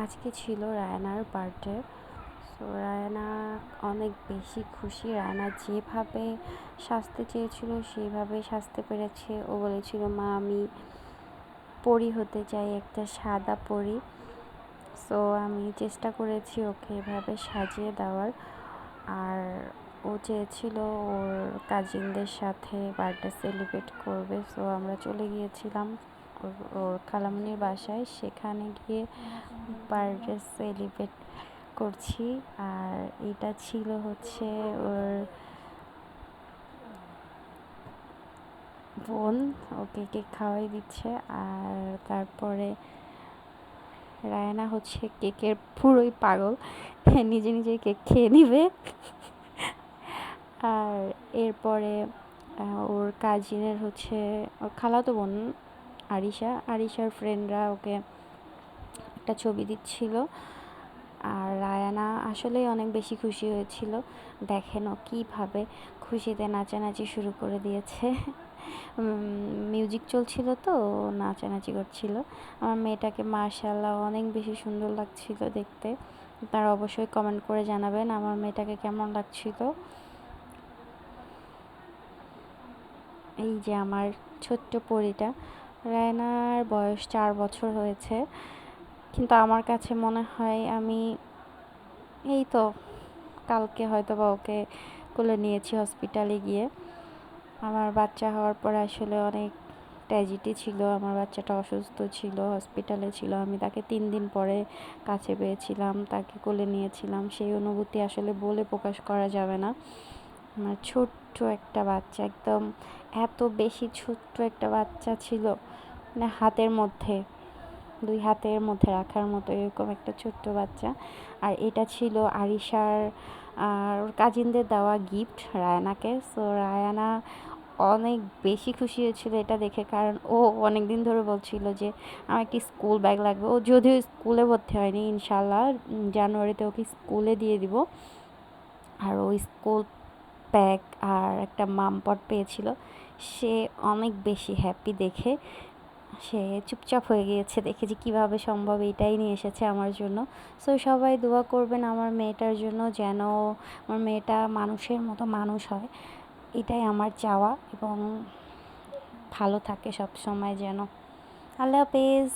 আজকে ছিল রায়নার birthday. So Raina অনেক বেশি খুশি। রায়না যেভাবে সাজতে চেয়েছিল সেইভাবে সাজতে পেরেছে। ও বলেছিল, মা আমি পরী হতে চাই, একটা সাদা পরী। সো আমি চেষ্টা করেছি ওকে এভাবে সাজিয়ে দেওয়ার। আর ও চেয়েছিল ওর কাজিনদের সাথে বার্থডে সেলিব্রেট করবে। সো আমরা চলে গিয়েছিলাম ওর খালামণির বাসায়। সেখানে গিয়ে বার্থডে সেলিব্রেট করছি। আর এটা ছিল হচ্ছে ওর বোন, ওকে কেক খাওয়াই দিচ্ছে। আর তারপরে রায়না হচ্ছে কেকের পুরোই পাগল, নিজে নিজে কেক খেয়ে নিবে। আর এরপরে ওর কাজিনের হচ্ছে ওর খালাতো বোন আরিশার ফ্রেন্ডরা ওকে একটা ছবি দিচ্ছিল। আর রায়ানা আসলেই অনেক বেশি খুশি হয়েছিল। দেখেন ও কীভাবে খুশিতে নাচানাচি শুরু করে দিয়েছে। মিউজিক চলছিল তো নাচানাচি করছিল। আমার মেয়েটাকে মাশাআল্লাহ অনেক বেশি সুন্দর লাগছিল দেখতে। তারা অবশ্যই কমেন্ট করে জানাবেন আমার মেয়েটাকে কেমন লাগছিল। এই যে আমার ছোট্ট পরীটা। রায়নার বয়স 4 বছর হয়েছে, কিন্তু আমার কাছে মনে হয় আমি এই তো কালকে হয়তো বা ওকে কোলে নিয়েছি হসপিটালে গিয়ে। আমার বাচ্চা হওয়ার পরে আসলে অনেক ট্র্যাজেডি ছিল। আমার বাচ্চাটা অসুস্থ ছিল, হসপিটালে ছিল। আমি তাকে 3 দিন পরে কাছে পেয়েছিলাম, তাকে কোলে নিয়েছিলাম। সেই অনুভূতি আসলে বলে প্রকাশ করা যাবে না। আমার ছোট্ট একটা বাচ্চা, একদম এত বেশি ছোট্ট একটা বাচ্চা ছিল, মানে হাতের মধ্যে 2 হাতের মধ্যে রাখার মতো এরকম একটা ছোট্ট বাচ্চা। আর এটা ছিল আরিশার আর ওর কাজিনদের দেওয়া গিফট রায়ানাকে। সো রায়ানা অনেক বেশি খুশি হয়েছিল এটা দেখে, কারণ ও অনেক দিন ধরে বলছিল যে আমার একটি স্কুল ব্যাগ লাগবে। ও যদিও স্কুলে ভর্তি হয়নি, ইনশাল্লাহ জানুয়ারিতে ওকে স্কুলে দিয়ে দিব। আর ওই স্কুল ব্যাগ আর একটা মামপট পেয়েছিল। সে অনেক বেশি হ্যাপি দেখে। সে চুপচাপ হয়ে গিয়েছে দেখে যে কীভাবে সম্ভব, এটাই নিয়ে এসেছে আমার জন্য। সো সবাই দোয়া করবেন আমার মেয়েটার জন্য, যেন আমার মেয়েটা মানুষের মতো মানুষ হয়। এটাই আমার চাওয়া, এবং ভালো থাকে সব সময় যেন। আল্লাহ হাফেজ।